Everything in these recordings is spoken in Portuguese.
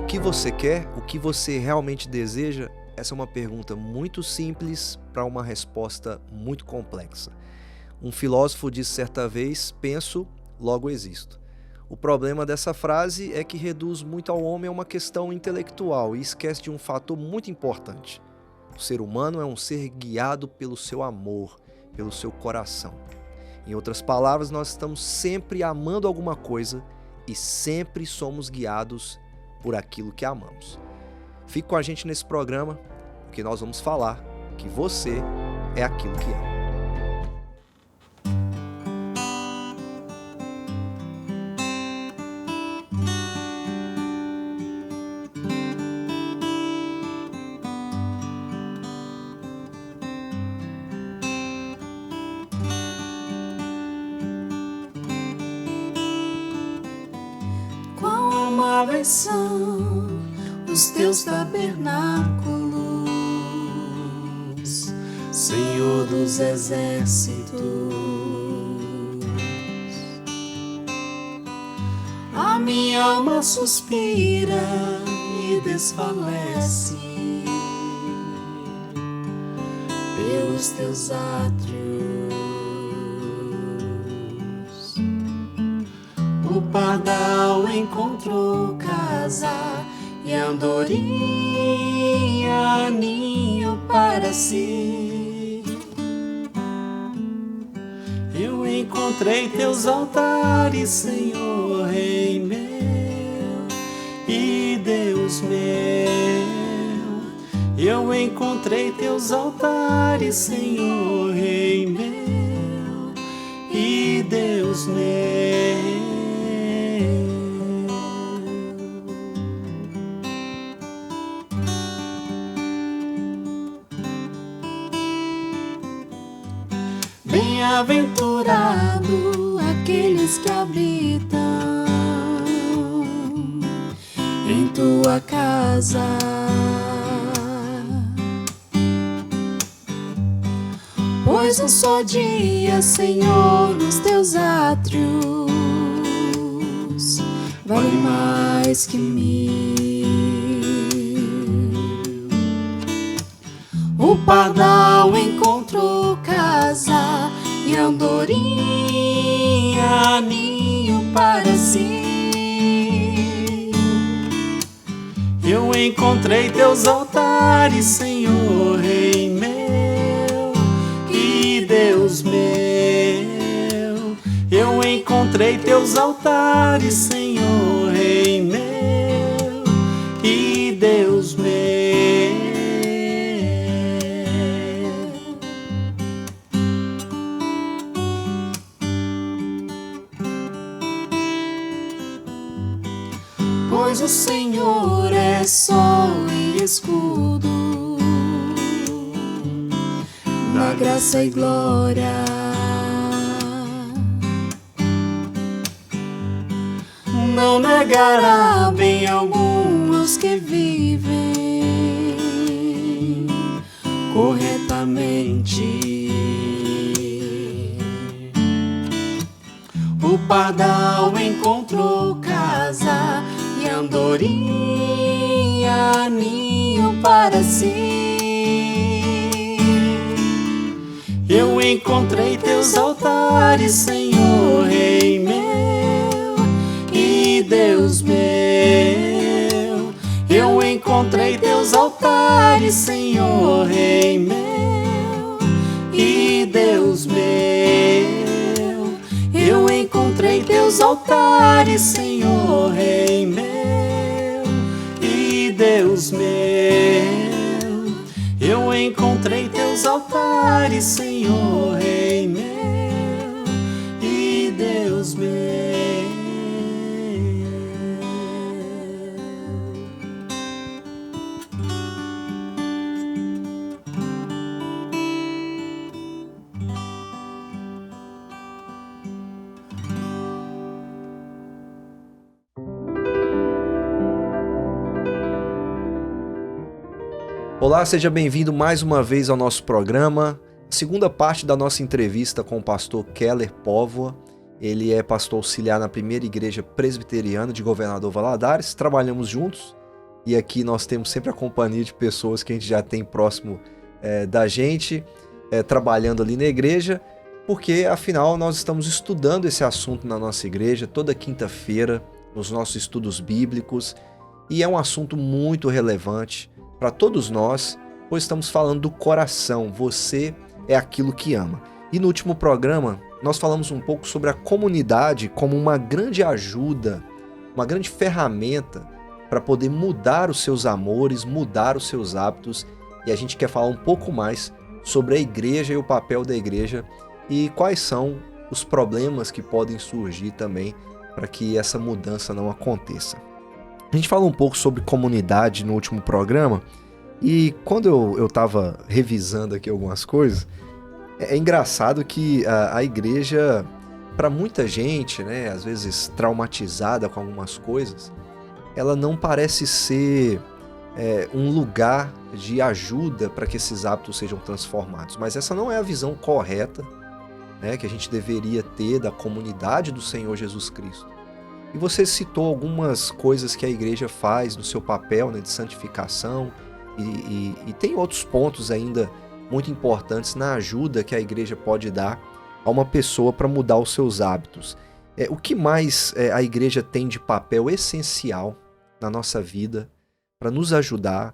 que você quer? O que você realmente deseja? Essa é uma pergunta muito simples para uma resposta muito complexa. Um filósofo disse certa vez: penso, logo existo. O problema dessa frase é que reduz muito ao homem a uma questão intelectual e esquece de um fator muito importante. O ser humano é um ser guiado pelo seu amor, pelo seu coração. Em outras palavras, nós estamos sempre amando alguma coisa e sempre somos guiados por aquilo que amamos. Fique com a gente nesse programa, porque nós vamos falar que você é aquilo que ama. Amáveis são os teus tabernáculos, Senhor dos exércitos. A minha alma suspira e desfalece pelos teus átrios. O pardal encontrou casa e a andorinha ninho para si. Eu encontrei teus altares, Senhor, Rei meu e Deus meu. Eu encontrei teus altares, Senhor, Rei meu e Deus meu. Bem-aventurado aqueles que habitam em tua casa, pois um só dia, Senhor, nos teus átrios vale mais que 1000. O pardal encontrou casa e a andorinha ninho para si. Eu encontrei teus altares, Senhor, Rei meu e Deus meu. Eu encontrei teus altares, Senhor, Rei meu e Deus meu. Pois o Senhor é sol e escudo, na graça e glória. Não negará bem algum aos que vivem corretamente. O pardal encontrou casa e a andorinha ninho para si. Eu encontrei teus altares, Senhor, Rei meu e Deus meu. Eu encontrei teus altares, Senhor, Rei meu e Deus meu. Eu encontrei teus altares, Senhor, Rei meu e Deus meu. Eu encontrei teus altares, Senhor, Rei meu e Deus meu. Olá, seja bem-vindo mais uma vez ao nosso programa. Segunda parte da nossa entrevista com o pastor Keller Póvoa. Ele é pastor auxiliar na primeira igreja presbiteriana de Governador Valadares. Trabalhamos juntos E aqui nós temos sempre a companhia de pessoas que a gente já tem próximo da gente, trabalhando ali na igreja, porque afinal nós estamos estudando esse assunto na nossa igreja toda quinta-feira, nos nossos estudos bíblicos, e é um assunto muito relevante para todos nós, pois estamos falando do coração. Você é aquilo que ama. E no último programa nós falamos um pouco sobre a comunidade como uma grande ajuda, uma grande ferramenta para poder mudar os seus amores, mudar os seus hábitos, e a gente quer falar um pouco mais sobre a igreja e o papel da igreja e quais são os problemas que podem surgir também para que essa mudança não aconteça. A gente falou um pouco sobre comunidade no último programa, e quando eu estava revisando aqui algumas coisas, é engraçado que a igreja, para muita gente, né, às vezes traumatizada com algumas coisas, ela não parece ser um lugar de ajuda para que esses hábitos sejam transformados. Mas essa não é a visão correta, né, que a gente deveria ter da comunidade do Senhor Jesus Cristo. E você citou algumas coisas que a igreja faz no seu papel, né, de santificação, e tem outros pontos ainda muito importantes na ajuda que a igreja pode dar a uma pessoa para mudar os seus hábitos. O que mais a igreja tem de papel essencial na nossa vida para nos ajudar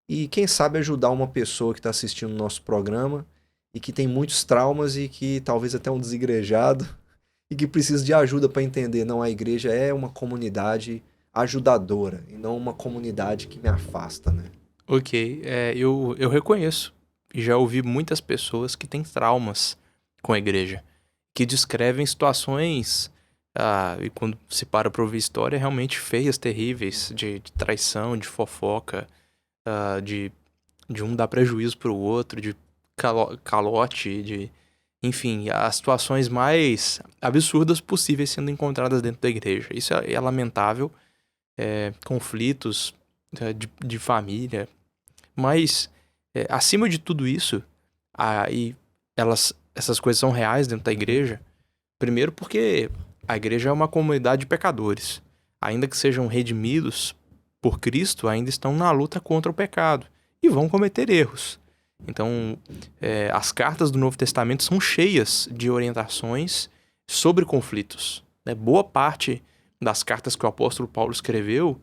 e, quem sabe, ajudar uma pessoa que está assistindo o nosso programa e que tem muitos traumas e que talvez até um desigrejado e que precisa de ajuda para entender, não, a igreja é uma comunidade ajudadora e não uma comunidade que me afasta, né? Ok, eu reconheço e já ouvi muitas pessoas que têm traumas com a igreja, que descrevem situações, e quando se para ouvir história, realmente feias, terríveis, de traição, de fofoca, de um dar prejuízo para o outro, de calote, enfim, as situações mais absurdas possíveis sendo encontradas dentro da igreja. Isso é lamentável, conflitos de família, mas acima de tudo isso, essas coisas são reais dentro da igreja, primeiro porque a igreja é uma comunidade de pecadores. Ainda que sejam redimidos por Cristo, ainda estão na luta contra o pecado e vão cometer erros. Então, as cartas do Novo Testamento são cheias de orientações sobre conflitos, né? Boa parte das cartas que o apóstolo Paulo escreveu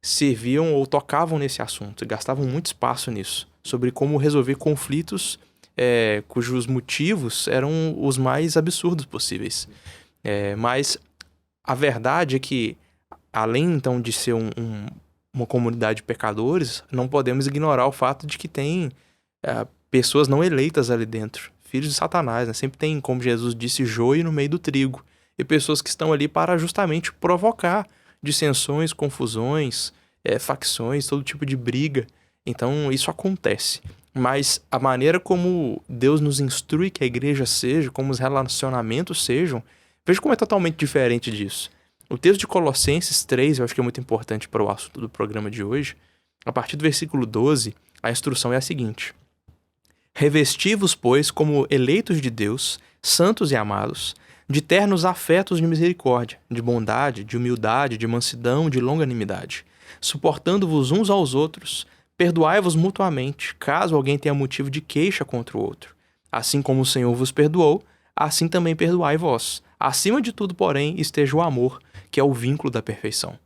serviam ou tocavam nesse assunto, gastavam muito espaço nisso, sobre como resolver conflitos cujos motivos eram os mais absurdos possíveis. Mas a verdade é que, além então de ser uma comunidade de pecadores, não podemos ignorar o fato de que tem pessoas não eleitas ali dentro, filhos de Satanás, né? Sempre tem, como Jesus disse, joio no meio do trigo, e pessoas que estão ali para justamente provocar dissensões, confusões, facções, todo tipo de briga. Então isso acontece. Mas a maneira como Deus nos instrui que a igreja seja, como os relacionamentos sejam, veja como é totalmente diferente disso. O texto de Colossenses 3, eu acho que é muito importante para o assunto do programa de hoje. A partir do versículo 12, a instrução é a seguinte: revesti-vos, pois, como eleitos de Deus, santos e amados, de ternos afetos de misericórdia, de bondade, de humildade, de mansidão, de longanimidade, suportando-vos uns aos outros, perdoai-vos mutuamente, caso alguém tenha motivo de queixa contra o outro. Assim como o Senhor vos perdoou, assim também perdoai vós. Acima de tudo, porém, esteja o amor, que é o vínculo da perfeição.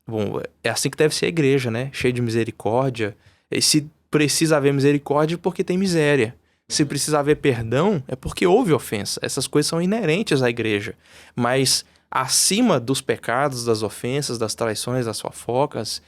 Bom, é assim que deve ser a igreja, né? Cheia de misericórdia. E se precisa haver misericórdia, porque tem miséria. Se precisa haver perdão, é porque houve ofensa. Essas coisas são inerentes à igreja. Mas acima dos pecados, das ofensas, das traições, das fofocas,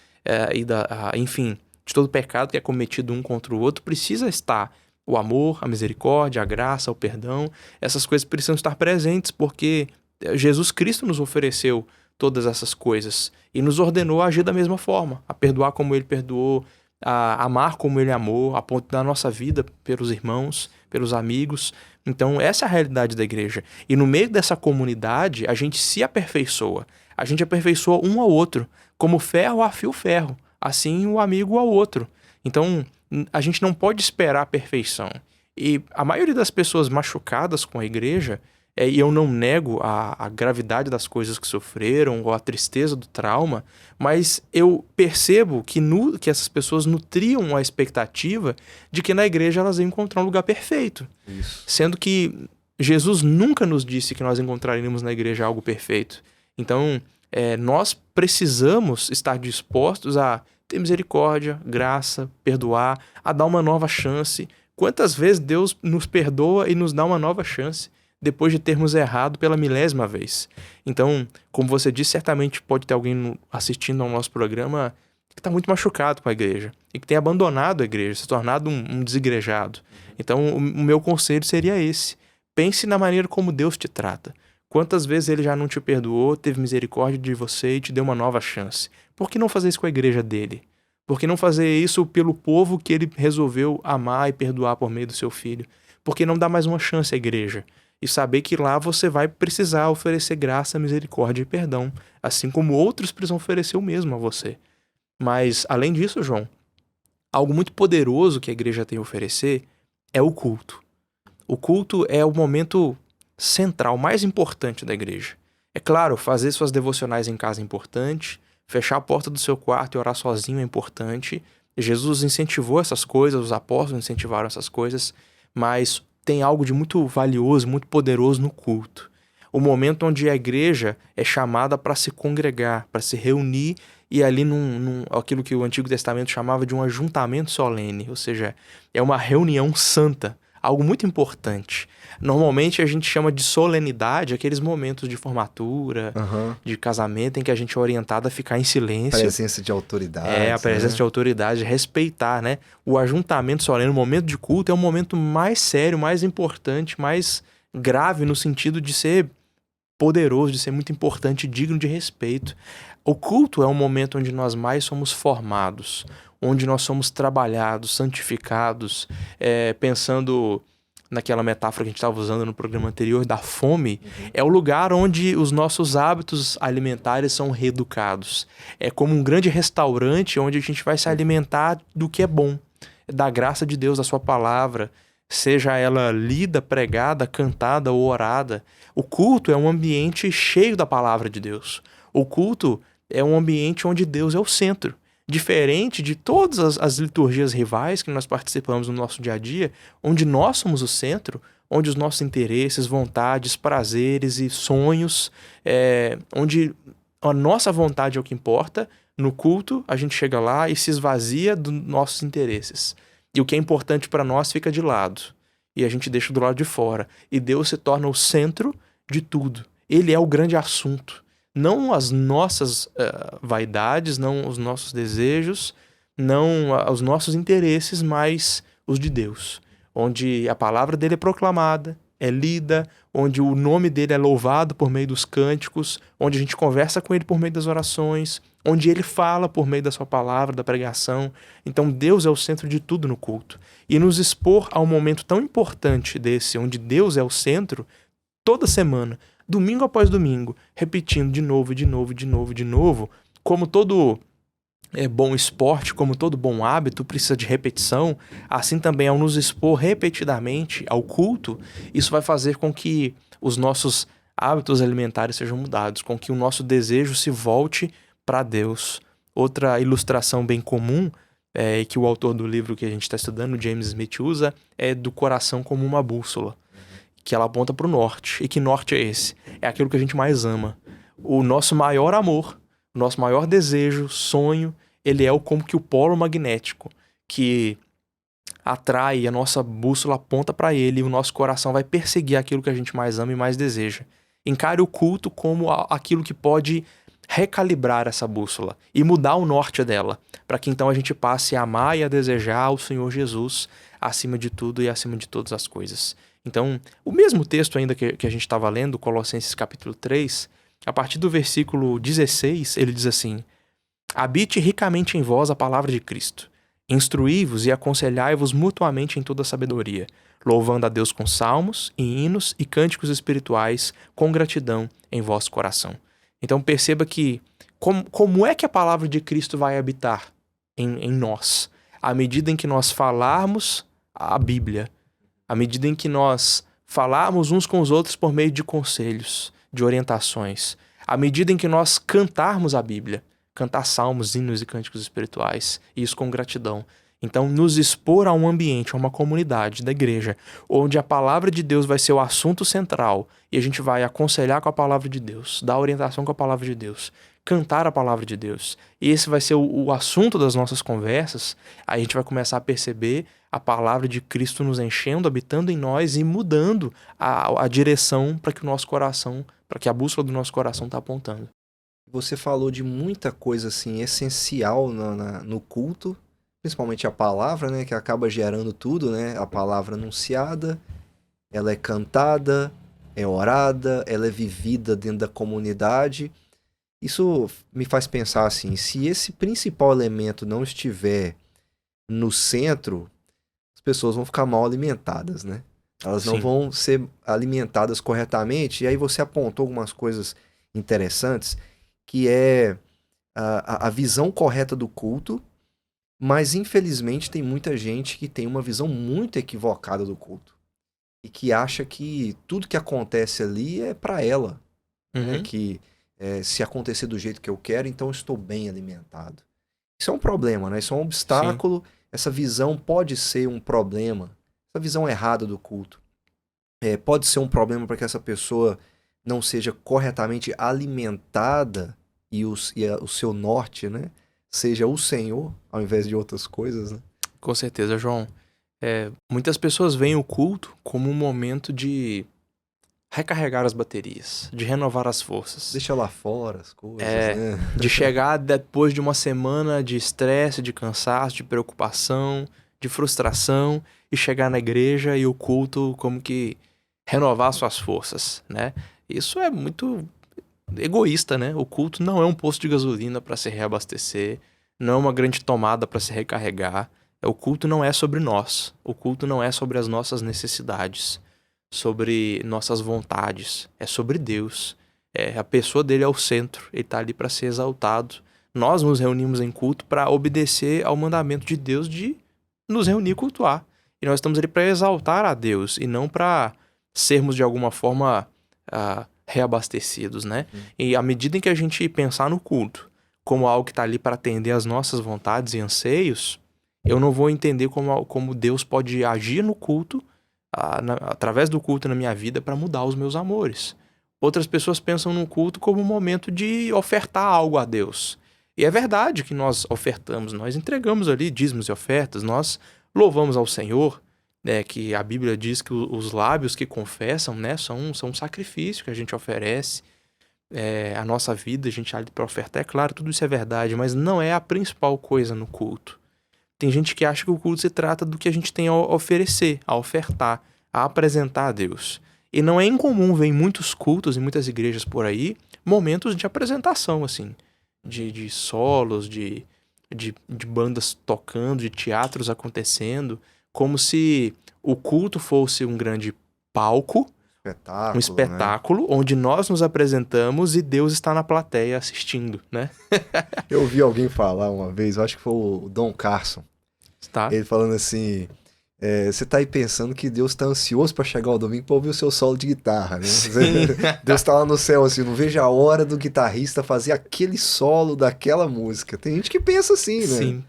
enfim, de todo pecado que é cometido um contra o outro, precisa estar o amor, a misericórdia, a graça, o perdão. Essas coisas precisam estar presentes, porque Jesus Cristo nos ofereceu todas essas coisas e nos ordenou a agir da mesma forma, a perdoar como Ele perdoou, a amar como Ele amou, a ponto da nossa vida pelos irmãos, pelos amigos. Então essa é a realidade da igreja. E no meio dessa comunidade, a gente se aperfeiçoa. A gente aperfeiçoa um ao outro, como ferro afia o ferro, assim o amigo ao outro. Então a gente não pode esperar a perfeição. E a maioria das pessoas machucadas com a igreja e eu não nego a gravidade das coisas que sofreram ou a tristeza do trauma, mas eu percebo que essas pessoas nutriam a expectativa de que na igreja elas iam encontrar um lugar perfeito. Isso. Sendo que Jesus nunca nos disse que nós encontraríamos na igreja algo perfeito. Então, nós precisamos estar dispostos a ter misericórdia, graça, perdoar, a dar uma nova chance. Quantas vezes Deus nos perdoa e nos dá uma nova chance depois de termos errado pela 1000ª vez? Então, como você disse, certamente pode ter alguém assistindo ao nosso programa que está muito machucado com a igreja e que tem abandonado a igreja, se tornado um desigrejado. Então, o meu conselho seria esse. Pense na maneira como Deus te trata. Quantas vezes Ele já não te perdoou, teve misericórdia de você e te deu uma nova chance? Por que não fazer isso com a igreja dele? Por que não fazer isso pelo povo que Ele resolveu amar e perdoar por meio do seu Filho? Por que não dar mais uma chance à igreja? E saber que lá você vai precisar oferecer graça, misericórdia e perdão, assim como outros precisam oferecer o mesmo a você. Mas, além disso, João, algo muito poderoso que a igreja tem a oferecer é o culto. O culto é o momento central, mais importante da igreja. É claro, fazer suas devocionais em casa é importante, fechar a porta do seu quarto e orar sozinho é importante. Jesus incentivou essas coisas, os apóstolos incentivaram essas coisas, mas tem algo de muito valioso, muito poderoso no culto. O momento onde a igreja é chamada para se congregar, para se reunir e ali aquilo que o Antigo Testamento chamava de um ajuntamento solene, ou seja, é uma reunião santa, algo muito importante. Normalmente a gente chama de solenidade aqueles momentos de formatura, de casamento, em que a gente é orientado a ficar em silêncio. Presença de autoridade. A presença de autoridade, respeitar, né? O ajuntamento solene, o momento de culto, é o momento mais sério, mais importante, mais grave no sentido de ser poderoso, de ser muito importante, digno de respeito. O culto é um momento onde nós mais somos formados, onde nós somos trabalhados, santificados, pensando naquela metáfora que a gente estava usando no programa anterior, da fome, é o lugar onde os nossos hábitos alimentares são reeducados. É como um grande restaurante onde a gente vai se alimentar do que é bom, da graça de Deus, da sua palavra, seja ela lida, pregada, cantada ou orada. O culto é um ambiente cheio da palavra de Deus. O culto é um ambiente onde Deus é o centro. Diferente de todas as liturgias rivais que nós participamos no nosso dia a dia, onde nós somos o centro, onde os nossos interesses, vontades, prazeres e sonhos, onde a nossa vontade é o que importa. No culto, a gente chega lá e se esvazia dos nossos interesses. E o que é importante para nós fica de lado. E a gente deixa do lado de fora. E Deus se torna o centro de tudo. Ele é o grande assunto. Não as nossas vaidades, não os nossos desejos, não os nossos interesses, mas os de Deus. Onde a palavra dele é proclamada, é lida, onde o nome dele é louvado por meio dos cânticos, onde a gente conversa com ele por meio das orações, onde ele fala por meio da sua palavra, da pregação. Então Deus é o centro de tudo no culto. E nos expor a um momento tão importante desse, onde Deus é o centro, toda semana, domingo após domingo, repetindo de novo, de novo, de novo, de novo, como todo bom esporte, como todo bom hábito precisa de repetição, assim também ao nos expor repetidamente ao culto, isso vai fazer com que os nossos hábitos alimentares sejam mudados, com que o nosso desejo se volte para Deus. Outra ilustração bem comum que o autor do livro que a gente está estudando, James Smith, usa, é do coração como uma bússola, que ela aponta para o norte. E que norte é esse? É aquilo que a gente mais ama. O nosso maior amor, o nosso maior desejo, sonho, ele é como que o polo magnético que atrai, a nossa bússola aponta para ele e o nosso coração vai perseguir aquilo que a gente mais ama e mais deseja. Encare o culto como aquilo que pode recalibrar essa bússola e mudar o norte dela, para que então a gente passe a amar e a desejar o Senhor Jesus acima de tudo e acima de todas as coisas. Então, o mesmo texto ainda que a gente estava lendo, Colossenses capítulo 3, a partir do versículo 16, ele diz assim: habite ricamente em vós a palavra de Cristo, instruí-vos e aconselhai-vos mutuamente em toda sabedoria, louvando a Deus com salmos e hinos e cânticos espirituais com gratidão em vosso coração. Então perceba que como é que a palavra de Cristo vai habitar em nós? À medida em que nós falarmos a Bíblia, à medida em que nós falarmos uns com os outros por meio de conselhos, de orientações. À medida em que nós cantarmos a Bíblia, cantar salmos, hinos e cânticos espirituais, e isso com gratidão. Então, nos expor a um ambiente, a uma comunidade da igreja, onde a palavra de Deus vai ser o assunto central, e a gente vai aconselhar com a palavra de Deus, dar orientação com a palavra de Deus, cantar a palavra de Deus, e esse vai ser o assunto das nossas conversas, aí a gente vai começar a perceber a palavra de Cristo nos enchendo, habitando em nós e mudando a direção para que o nosso coração, para que a bússola do nosso coração está apontando. Você falou de muita coisa assim essencial no culto, principalmente a palavra, né, que acaba gerando tudo, né? A palavra anunciada, ela é cantada, é orada, ela é vivida dentro da comunidade. Isso me faz pensar assim, se esse principal elemento não estiver no centro, as pessoas vão ficar mal alimentadas, né? Elas não Sim. vão ser alimentadas corretamente. E aí você apontou algumas coisas interessantes, que é a visão correta do culto, mas infelizmente tem muita gente que tem uma visão muito equivocada do culto e que acha que tudo que acontece ali é para ela, né? Uhum. Que se acontecer do jeito que eu quero, então eu estou bem alimentado. Isso é um problema, né? Isso é um obstáculo. Essa visão pode ser um problema, essa visão errada do culto. Pode ser um problema para que essa pessoa não seja corretamente alimentada e o seu norte, né, seja o Senhor, ao invés de outras coisas, né? Com certeza, João. Muitas pessoas veem o culto como um momento de recarregar as baterias, de renovar as forças. Deixa lá fora as coisas, né? De chegar depois de uma semana de estresse, de cansaço, de preocupação, de frustração, e chegar na igreja e o culto como que renovar suas forças, né? Isso é muito egoísta, né? O culto não é um posto de gasolina para se reabastecer, não é uma grande tomada para se recarregar. O culto não é sobre nós. O culto não é sobre as nossas necessidades, sobre nossas vontades. É sobre Deus. A pessoa dele é o centro. Ele está ali para ser exaltado. Nós nos reunimos em culto para obedecer ao mandamento de Deus de nos reunir e cultuar. E nós estamos ali para exaltar a Deus e não para sermos de alguma forma reabastecidos, né? E à medida em que a gente pensar no culto como algo que está ali para atender às nossas vontades e anseios, eu não vou entender como Deus pode agir no culto, através do culto na minha vida, para mudar os meus amores. Outras pessoas pensam no culto como um momento de ofertar algo a Deus. E é verdade que nós ofertamos, nós entregamos ali dízimos e ofertas, nós louvamos ao Senhor, que a Bíblia diz que os lábios que confessam, né, são um sacrifício que a gente oferece. A nossa vida, a gente ali para ofertar, é claro, tudo isso é verdade, mas não é a principal coisa no culto. Tem gente que acha que o culto se trata do que a gente tem a oferecer, a ofertar, a apresentar a Deus. E não é incomum ver em muitos cultos, em muitas igrejas por aí, momentos de apresentação, assim, de solos, de bandas tocando, de teatros acontecendo, como se o culto fosse um grande palco, um espetáculo, né? Onde nós nos apresentamos e Deus está na plateia assistindo, né? Eu ouvi alguém falar uma vez, eu acho que foi o Don Carson, ele falando assim, você tá aí pensando que Deus tá ansioso para chegar o domingo para ouvir o seu solo de guitarra, né? Deus tá lá no céu assim, não vejo a hora do guitarrista fazer aquele solo daquela música. Tem gente que pensa assim, né? Sim.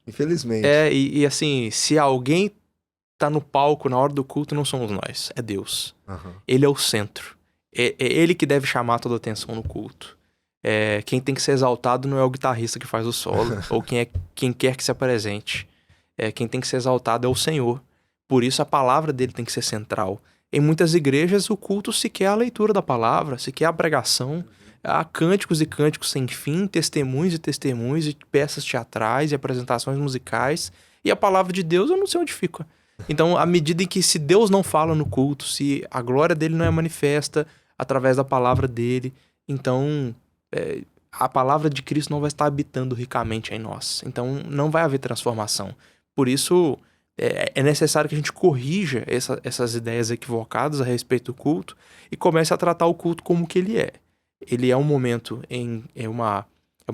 Infelizmente. E assim, se alguém tá no palco na hora do culto, não somos nós, é Deus. Uhum. Ele é o centro. É ele que deve chamar toda a atenção no culto. Quem tem que ser exaltado não é o guitarrista que faz o solo, ou quem quer que se apresente. Quem tem que ser exaltado é o Senhor. Por isso a palavra dele tem que ser central. Em muitas igrejas o culto sequer é a leitura da palavra, sequer a pregação. Há cânticos e cânticos sem fim, testemunhos e testemunhos, e peças teatrais e apresentações musicais. E a palavra de Deus eu não sei onde fica. Então, à medida em que se Deus não fala no culto, se a glória dele não é manifesta através da palavra dele, então a palavra de Cristo não vai estar habitando ricamente em nós. Então, não vai haver transformação. Por isso, é necessário que a gente corrija essas ideias equivocadas a respeito do culto e comece a tratar o culto como que ele é. Ele é um momento, é uma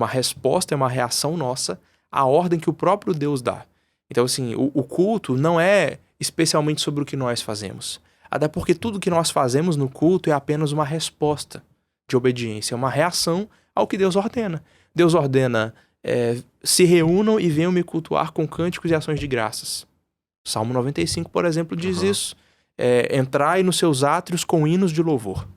resposta, é uma reação nossa à ordem que o próprio Deus dá. Então, assim, o culto não é especialmente sobre o que nós fazemos. Até porque tudo que nós fazemos no culto é apenas uma resposta de obediência, é uma reação ao que Deus ordena. Deus ordena, se reúnam e venham me cultuar com cânticos e ações de graças. Salmo 95, por exemplo, diz isso. Entrai nos seus átrios com hinos de louvor.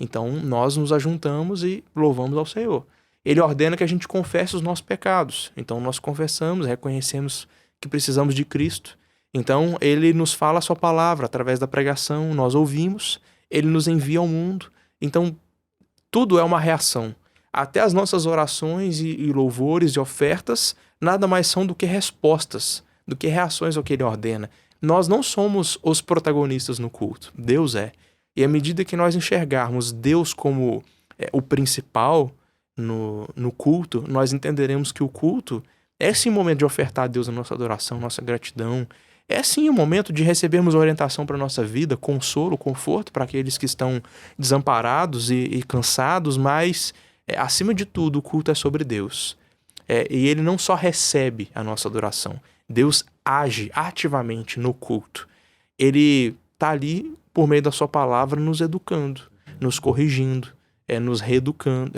Então, nós nos ajuntamos e louvamos ao Senhor. Ele ordena que a gente confesse os nossos pecados. Então, nós confessamos, reconhecemos que precisamos de Cristo. Então, ele nos fala a sua palavra através da pregação, nós ouvimos, ele nos envia ao mundo. Então, tudo é uma reação. Até as nossas orações e louvores e ofertas nada mais são do que respostas, do que reações ao que ele ordena. Nós não somos os protagonistas no culto, Deus é. E à medida que nós enxergarmos Deus como o principal no culto, nós entenderemos que o culto é sim o momento de ofertar a Deus a nossa adoração, nossa gratidão. É sim o momento de recebermos orientação para a nossa vida, consolo, conforto para aqueles que estão desamparados e cansados, mas acima de tudo o culto é sobre Deus. E ele não só recebe a nossa adoração, Deus age ativamente no culto. Ele está ali por meio da sua palavra nos educando, nos corrigindo, nos reeducando,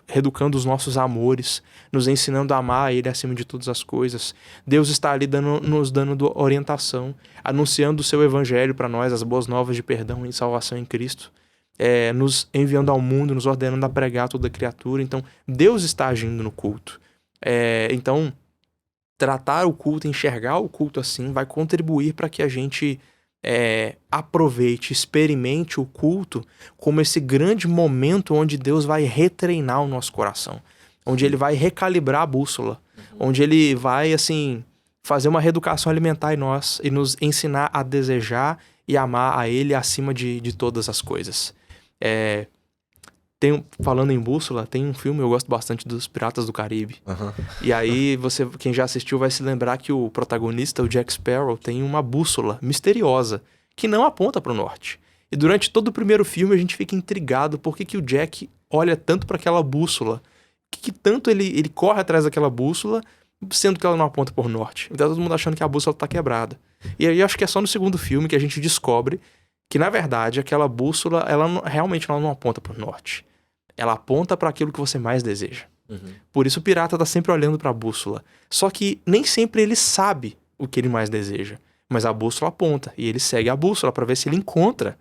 reeducando os nossos amores, nos ensinando a amar Ele acima de todas as coisas. Deus está ali nos dando orientação, anunciando o seu evangelho para nós, as boas novas de perdão e salvação em Cristo, nos enviando ao mundo, nos ordenando a pregar toda criatura. Então, Deus está agindo no culto. Então, tratar o culto, enxergar o culto assim, vai contribuir para que a gente aproveite, experimente o culto como esse grande momento onde Deus vai retreinar o nosso coração, onde ele vai recalibrar a bússola, onde ele vai, assim, fazer uma reeducação alimentar em nós e nos ensinar a desejar e amar a ele acima de todas as coisas. Falando em bússola, tem um filme, eu gosto bastante dos Piratas do Caribe. E aí, quem já assistiu vai se lembrar que o protagonista, o Jack Sparrow, tem uma bússola misteriosa que não aponta para o norte. E durante todo o primeiro filme a gente fica intrigado por que o Jack olha tanto para aquela bússola, que tanto ele corre atrás daquela bússola, sendo que ela não aponta para o norte. Então todo mundo achando que a bússola está quebrada. E aí acho que é só no segundo filme que a gente descobre que, na verdade, aquela bússola, realmente não aponta para o norte. Ela aponta para aquilo que você mais deseja. Por isso o pirata tá sempre olhando para a bússola. Só que nem sempre ele sabe o que ele mais deseja. Mas a bússola aponta. E ele segue a bússola para ver se ele encontra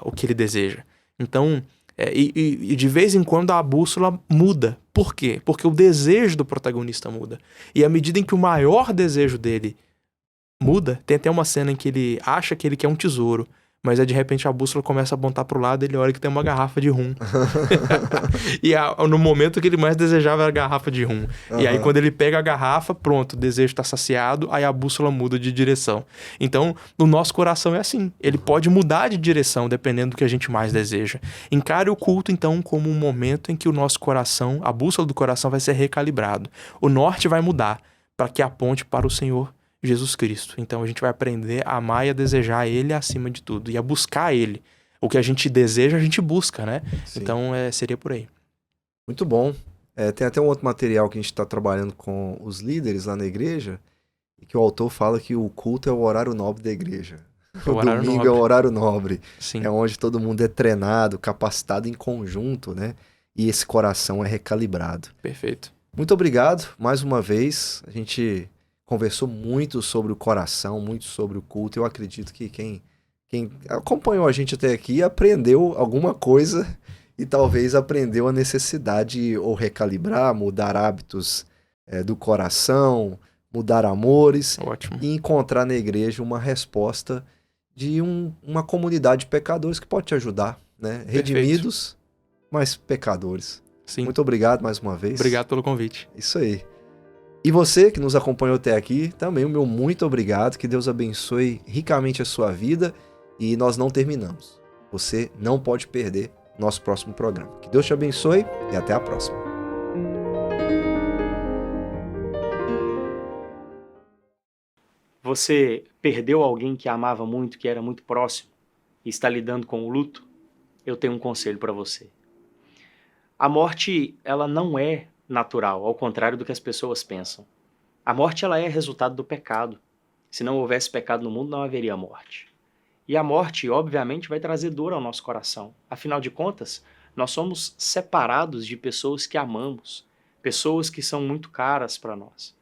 o que ele deseja. Então, e de vez em quando a bússola muda. Por quê? Porque o desejo do protagonista muda. E à medida em que o maior desejo dele muda, tem até uma cena em que ele acha que ele quer um tesouro. Mas de repente a bússola começa a apontar pro lado e ele olha que tem uma garrafa de rum. E no momento que ele mais desejava era a garrafa de rum. E aí quando ele pega a garrafa, pronto, o desejo está saciado, aí a bússola muda de direção. Então, o nosso coração é assim. Ele pode mudar de direção dependendo do que a gente mais deseja. Encare o culto, então, como um momento em que o nosso coração, a bússola do coração vai ser recalibrado. O norte vai mudar para que aponte para o Senhor Jesus Cristo. Então a gente vai aprender a amar e a desejar Ele acima de tudo. E a buscar Ele. O que a gente deseja, a gente busca, né? Sim. Então seria por aí. Muito bom. Tem até um outro material que a gente está trabalhando com os líderes lá na igreja, e que o autor fala que o culto é o horário nobre da igreja. O domingo é o horário nobre. Sim. É onde todo mundo é treinado, capacitado em conjunto, né? E esse coração é recalibrado. Perfeito. Muito obrigado mais uma vez. A gente conversou muito sobre o coração, muito sobre o culto. Eu acredito que quem acompanhou a gente até aqui aprendeu alguma coisa e talvez aprendeu a necessidade ou recalibrar, mudar hábitos do coração, mudar amores. Ótimo. E encontrar na igreja uma resposta de uma comunidade de pecadores que pode te ajudar, né? Redimidos, mas pecadores. Sim. Muito obrigado mais uma vez. Obrigado pelo convite. Isso aí. E você que nos acompanhou até aqui, também o meu muito obrigado. Que Deus abençoe ricamente a sua vida. E nós não terminamos. Você não pode perder nosso próximo programa. Que Deus te abençoe e até a próxima. Você perdeu alguém que amava muito, que era muito próximo e está lidando com o luto? Eu tenho um conselho para você. A morte, ela não é natural, ao contrário do que as pessoas pensam. A morte, ela é resultado do pecado. Se não houvesse pecado no mundo, não haveria morte. E a morte, obviamente, vai trazer dor ao nosso coração. Afinal de contas, nós somos separados de pessoas que amamos, pessoas que são muito caras para nós.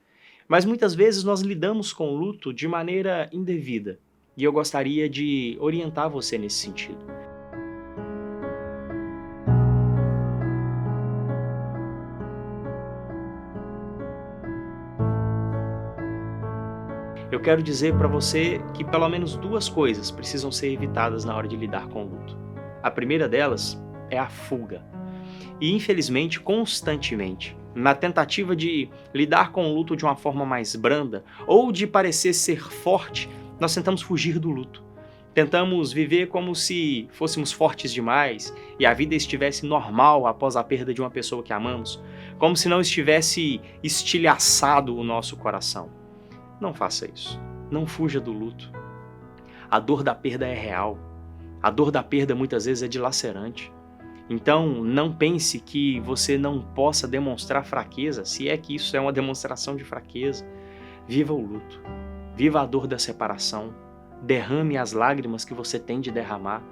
Mas muitas vezes nós lidamos com o luto de maneira indevida. E eu gostaria de orientar você nesse sentido. Eu quero dizer para você que pelo menos 2 coisas precisam ser evitadas na hora de lidar com o luto. A primeira delas é a fuga. E infelizmente, constantemente, na tentativa de lidar com o luto de uma forma mais branda ou de parecer ser forte, nós tentamos fugir do luto. Tentamos viver como se fôssemos fortes demais e a vida estivesse normal após a perda de uma pessoa que amamos, como se não estivesse estilhaçado o nosso coração. Não faça isso. Não fuja do luto. A dor da perda é real. A dor da perda muitas vezes é dilacerante. Então, não pense que você não possa demonstrar fraqueza, se é que isso é uma demonstração de fraqueza. Viva o luto. Viva a dor da separação. Derrame as lágrimas que você tem de derramar.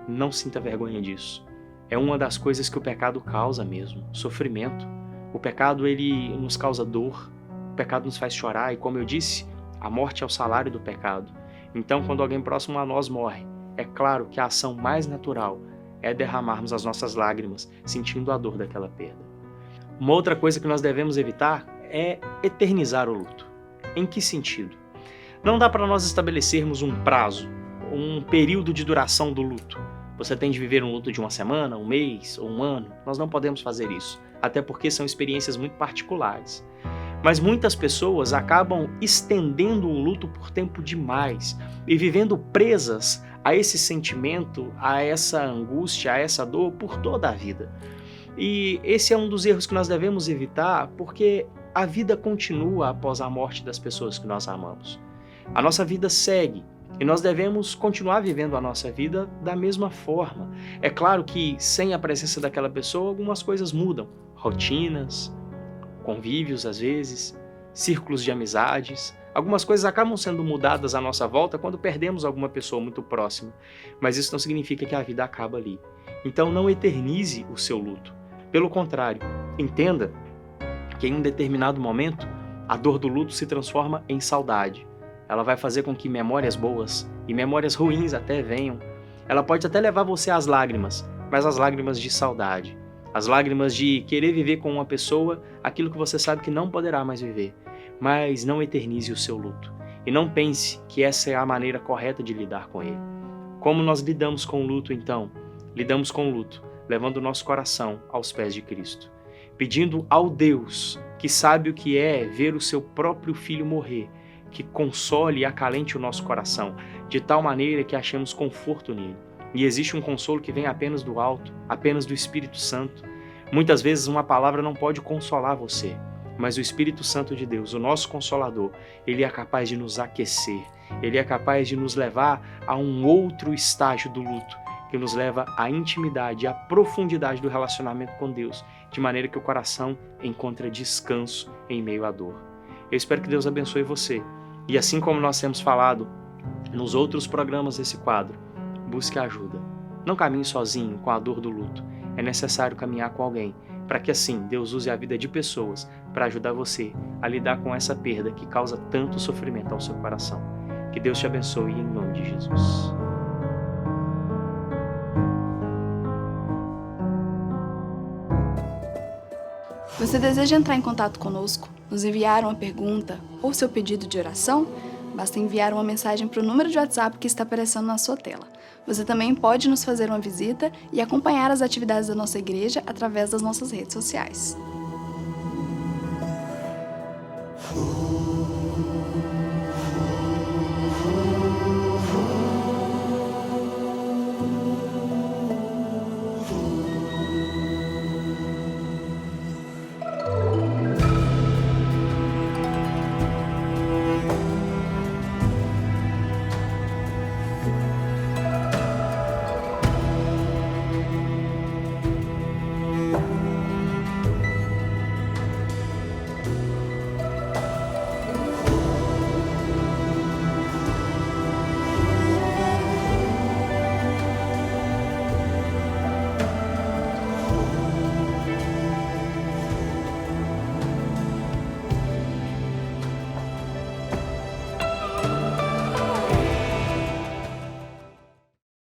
Não sinta vergonha disso. É uma das coisas que o pecado causa mesmo, sofrimento. O pecado, ele nos causa dor. O pecado nos faz chorar e, como eu disse, a morte é o salário do pecado. Então, quando alguém próximo a nós morre, é claro que a ação mais natural é derramarmos as nossas lágrimas, sentindo a dor daquela perda. Uma outra coisa que nós devemos evitar é eternizar o luto. Em que sentido? Não dá para nós estabelecermos um prazo, um período de duração do luto. Você tem de viver um luto de 1 semana, 1 mês ou 1 ano. Nós não podemos fazer isso, até porque são experiências muito particulares. Mas muitas pessoas acabam estendendo o luto por tempo demais e vivendo presas a esse sentimento, a essa angústia, a essa dor por toda a vida. E esse é um dos erros que nós devemos evitar, porque a vida continua após a morte das pessoas que nós amamos. A nossa vida segue e nós devemos continuar vivendo a nossa vida da mesma forma. É claro que sem a presença daquela pessoa, algumas coisas mudam. Rotinas, convívios às vezes, círculos de amizades. Algumas coisas acabam sendo mudadas à nossa volta quando perdemos alguma pessoa muito próxima. Mas isso não significa que a vida acaba ali. Então não eternize o seu luto. Pelo contrário, entenda que em um determinado momento, a dor do luto se transforma em saudade. Ela vai fazer com que memórias boas e memórias ruins até venham. Ela pode até levar você às lágrimas, mas às lágrimas de saudade. As lágrimas de querer viver com uma pessoa aquilo que você sabe que não poderá mais viver. Mas não eternize o seu luto. E não pense que essa é a maneira correta de lidar com ele. Como nós lidamos com o luto, então? Lidamos com o luto, levando o nosso coração aos pés de Cristo. Pedindo ao Deus, que sabe o que é ver o seu próprio filho morrer, que console e acalente o nosso coração, de tal maneira que achemos conforto nele. E existe um consolo que vem apenas do alto, apenas do Espírito Santo. Muitas vezes uma palavra não pode consolar você, mas o Espírito Santo de Deus, o nosso Consolador, ele é capaz de nos aquecer, ele é capaz de nos levar a um outro estágio do luto, que nos leva à intimidade, à profundidade do relacionamento com Deus, de maneira que o coração encontra descanso em meio à dor. Eu espero que Deus abençoe você. E assim como nós temos falado nos outros programas desse quadro, busque ajuda. Não caminhe sozinho com a dor do luto. É necessário caminhar com alguém, para que assim Deus use a vida de pessoas para ajudar você a lidar com essa perda que causa tanto sofrimento ao seu coração. Que Deus te abençoe em nome de Jesus. Você deseja entrar em contato conosco, nos enviar uma pergunta ou seu pedido de oração? Basta enviar uma mensagem para o número de WhatsApp que está aparecendo na sua tela. Você também pode nos fazer uma visita e acompanhar as atividades da nossa igreja através das nossas redes sociais.